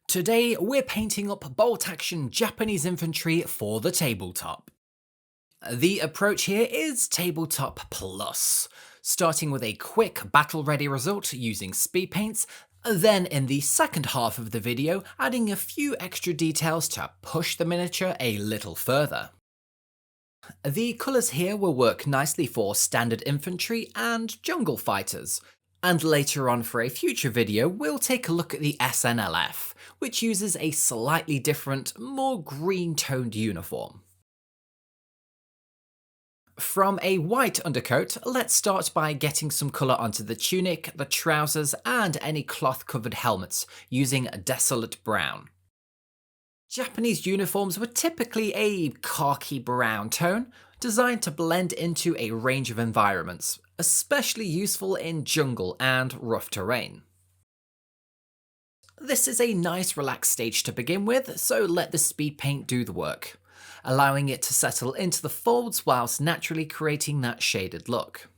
Today we're painting up Bolt Action Japanese Infantry for the tabletop. The approach here is Tabletop Plus, starting with a quick battle-ready result using speed paints, then in the second half of the video adding a few extra details to push the miniature a little further. The colours here will work nicely for standard infantry and jungle fighters, and later on for a future video we'll take a look at the SNLF, which uses a slightly different, more green-toned uniform. From a white undercoat, let's start by getting some colour onto the tunic, the trousers and any cloth-covered helmets using desolate brown. Japanese uniforms were typically a khaki brown tone, designed to blend into a range of environments, especially useful in jungle and rough terrain. This is a nice relaxed stage to begin with, so let the speed paint do the work, allowing it to settle into the folds whilst naturally creating that shaded look.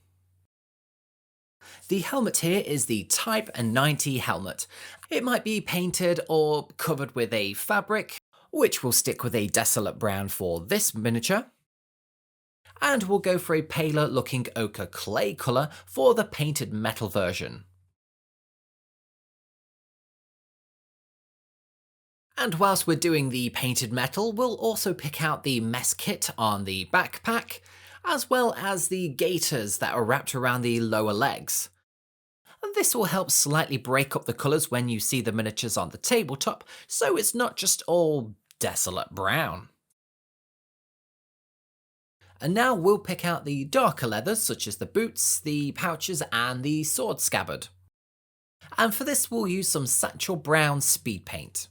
The helmet here is the Type 90 helmet. It might be painted or covered with a fabric, which will stick with a desolate brown for this miniature, and we'll go for a paler looking ochre clay colour for the painted metal version. And whilst we're doing the painted metal, we'll also pick out the mess kit on the backpack, as well as the gaiters that are wrapped around the lower legs. And this will help slightly break up the colours when you see the miniatures on the tabletop, so it's not just all desolate brown. And now we'll pick out the darker leathers such as the boots, the pouches and the sword scabbard. And for this we'll use some satchel brown speed paint.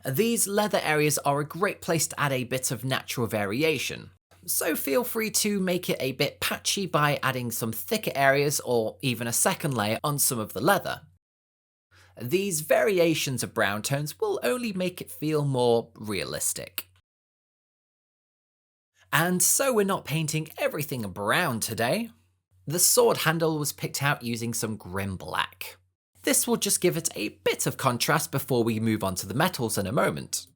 These leather areas are a great place to add a bit of natural variation, so feel free to make it a bit patchy by adding some thicker areas or even a second layer on some of the leather. These variations of brown tones will only make it feel more realistic. And so we're not painting everything brown today. The sword handle was picked out using some grim black. This will just give it a bit of contrast before we move on to the metals in a moment.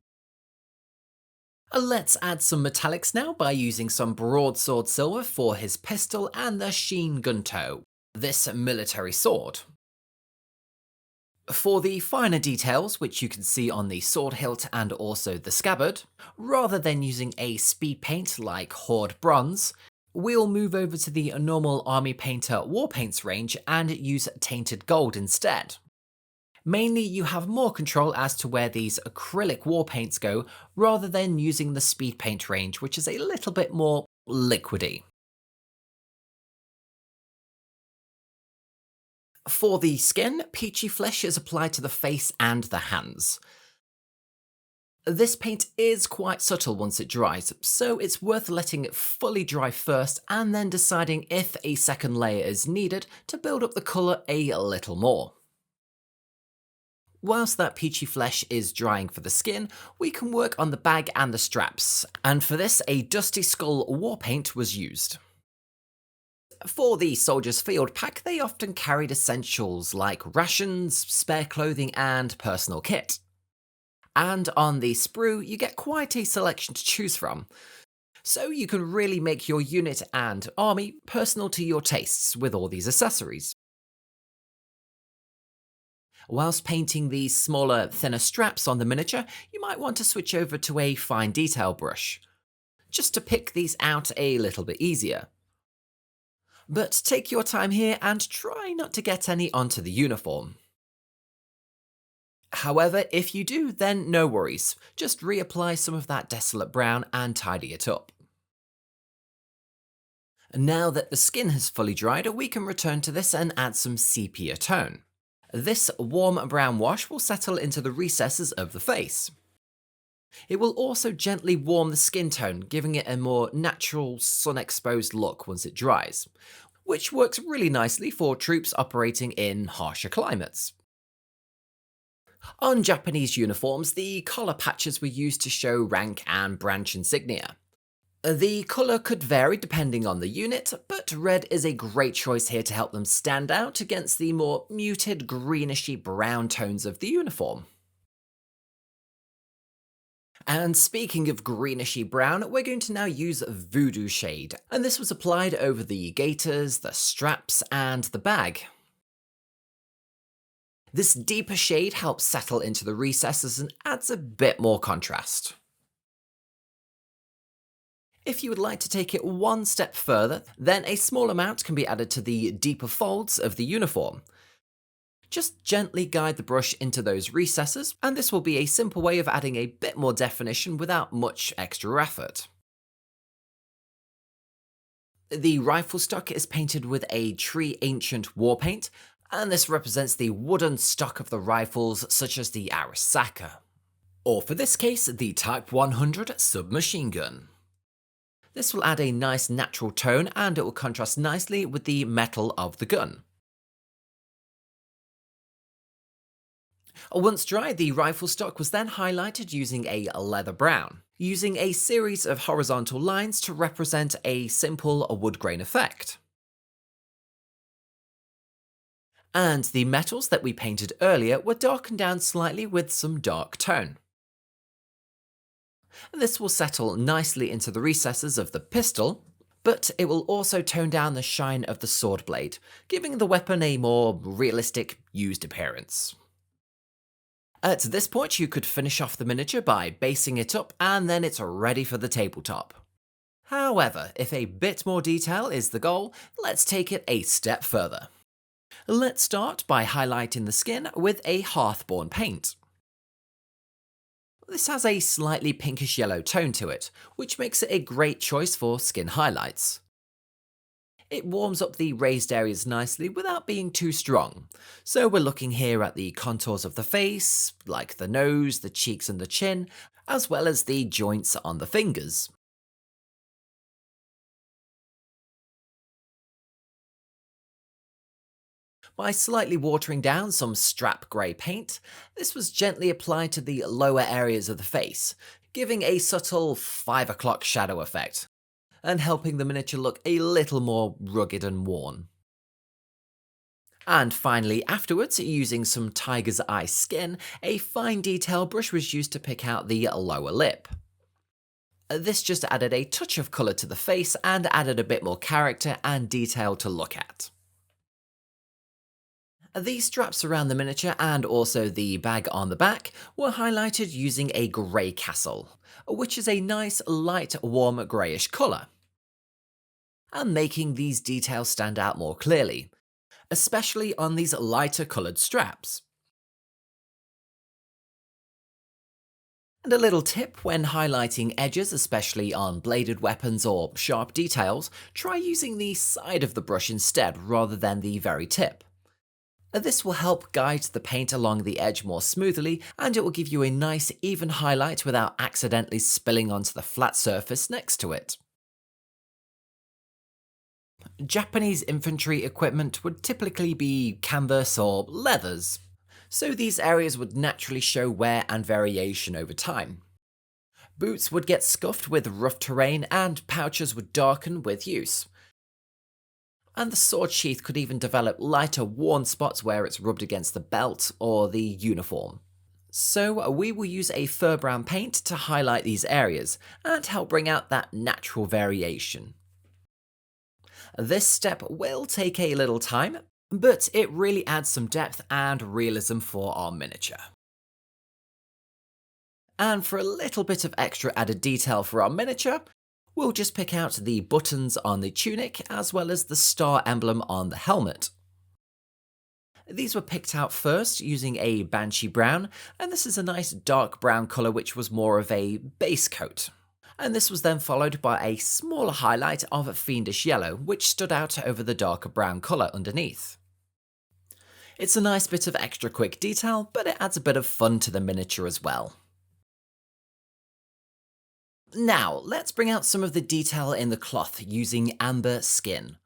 Let's add some metallics now by using some broadsword silver for his pistol and the sheen gunto, this military sword. For the finer details, which you can see on the sword hilt and also the scabbard, rather than using a speed paint like Horde Bronze, we'll move over to the normal Army Painter War Paints range and use Tainted Gold instead. Mainly you have more control as to where these acrylic war paints go, rather than using the speed paint range, which is a little bit more liquidy. For the skin, peachy flesh is applied to the face and the hands. This paint is quite subtle once it dries, so it's worth letting it fully dry first and then deciding if a second layer is needed to build up the colour a little more. Whilst that peachy flesh is drying for the skin, we can work on the bag and the straps, and for this a Dusty Skull war paint was used. For the soldier's field pack, they often carried essentials like rations, spare clothing and personal kit. And on the sprue, you get quite a selection to choose from, so you can really make your unit and army personal to your tastes with all these accessories. Whilst painting these smaller, thinner straps on the miniature, you might want to switch over to a fine detail brush, just to pick these out a little bit easier. But take your time here and try not to get any onto the uniform. However, if you do, then no worries, just reapply some of that desolate brown and tidy it up. Now that the skin has fully dried, we can return to this and add some sepia tone. This warm brown wash will settle into the recesses of the face. It will also gently warm the skin tone, giving it a more natural sun-exposed look once it dries, which works really nicely for troops operating in harsher climates. On Japanese uniforms, the collar patches were used to show rank and branch insignia. The colour could vary depending on the unit, but red is a great choice here to help them stand out against the more muted greenish-brown tones of the uniform. And speaking of greenishy brown, we're going to now use Voodoo Shade, and this was applied over the gaiters, the straps, and the bag. This deeper shade helps settle into the recesses and adds a bit more contrast. If you would like to take it one step further, then a small amount can be added to the deeper folds of the uniform. Just gently guide the brush into those recesses, and this will be a simple way of adding a bit more definition without much extra effort. The rifle stock is painted with a tree ancient war paint, and this represents the wooden stock of the rifles such as the Arisaka. Or for this case, the Type 100 submachine gun. This will add a nice natural tone and it will contrast nicely with the metal of the gun. Once dry, the rifle stock was then highlighted using a leather brown, using a series of horizontal lines to represent a simple wood grain effect. And the metals that we painted earlier were darkened down slightly with some dark tone. This will settle nicely into the recesses of the pistol, but it will also tone down the shine of the sword blade, giving the weapon a more realistic, used appearance. At this point, you could finish off the miniature by basing it up, and then it's ready for the tabletop. However, if a bit more detail is the goal, let's take it a step further. Let's start by highlighting the skin with a Hearthborn paint. This has a slightly pinkish yellow tone to it, which makes it a great choice for skin highlights. It warms up the raised areas nicely without being too strong, so we're looking here at the contours of the face, like the nose, the cheeks and the chin, as well as the joints on the fingers. By slightly watering down some strap grey paint, this was gently applied to the lower areas of the face, giving a subtle 5 o'clock shadow effect, and helping the miniature look a little more rugged and worn. And finally, afterwards, using some tiger's eye skin, a fine detail brush was used to pick out the lower lip. This just added a touch of colour to the face and added a bit more character and detail to look at. The straps around the miniature and also the bag on the back were highlighted using a grey castle, which is a nice light warm greyish colour, and making these details stand out more clearly, especially on these lighter coloured straps. And a little tip when highlighting edges, especially on bladed weapons or sharp details, try using the side of the brush instead rather than the very tip. This will help guide the paint along the edge more smoothly, and it will give you a nice even highlight without accidentally spilling onto the flat surface next to it. Japanese infantry equipment would typically be canvas or leathers, so these areas would naturally show wear and variation over time. Boots would get scuffed with rough terrain and pouches would darken with use. And the sword sheath could even develop lighter worn spots where it's rubbed against the belt or the uniform. So we will use a fur brown paint to highlight these areas and help bring out that natural variation. This step will take a little time, but it really adds some depth and realism for our miniature. And for a little bit of extra added detail for our miniature, we'll just pick out the buttons on the tunic as well as the star emblem on the helmet. These were picked out first using a Banshee brown, and this is a nice dark brown colour which was more of a base coat. And this was then followed by a smaller highlight of Fiendish Yellow, which stood out over the darker brown colour underneath. It's a nice bit of extra quick detail, but it adds a bit of fun to the miniature as well. Now, let's bring out some of the detail in the cloth using amber skin.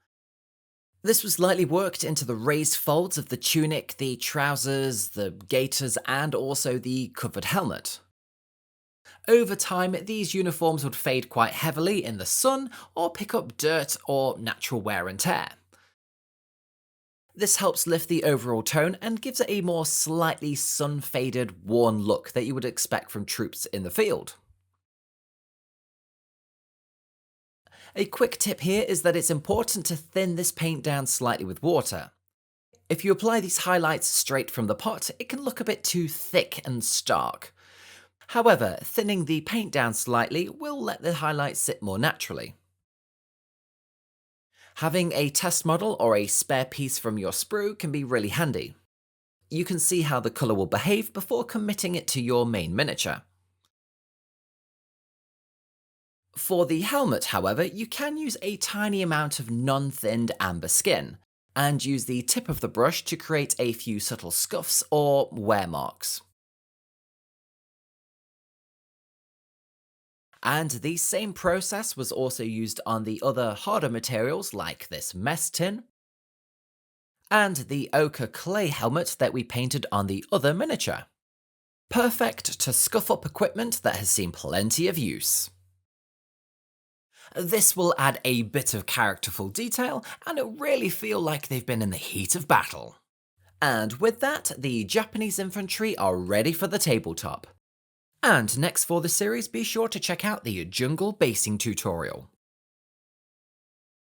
This was lightly worked into the raised folds of the tunic, the trousers, the gaiters, and also the covered helmet. Over time, these uniforms would fade quite heavily in the sun or pick up dirt or natural wear and tear. This helps lift the overall tone and gives it a more slightly sun-faded, worn look that you would expect from troops in the field. A quick tip here is that it's important to thin this paint down slightly with water. If you apply these highlights straight from the pot, it can look a bit too thick and stark. However, thinning the paint down slightly will let the highlights sit more naturally. Having a test model or a spare piece from your sprue can be really handy. You can see how the colour will behave before committing it to your main miniature. For the helmet, however, you can use a tiny amount of non-thinned amber skin, and use the tip of the brush to create a few subtle scuffs or wear marks. And the same process was also used on the other harder materials like this mess tin, and the ochre clay helmet that we painted on the other miniature. Perfect to scuff up equipment that has seen plenty of use. This will add a bit of characterful detail, and it'll really feel like they've been in the heat of battle. And with that, the Japanese infantry are ready for the tabletop. And next for the series, be sure to check out the jungle basing tutorial.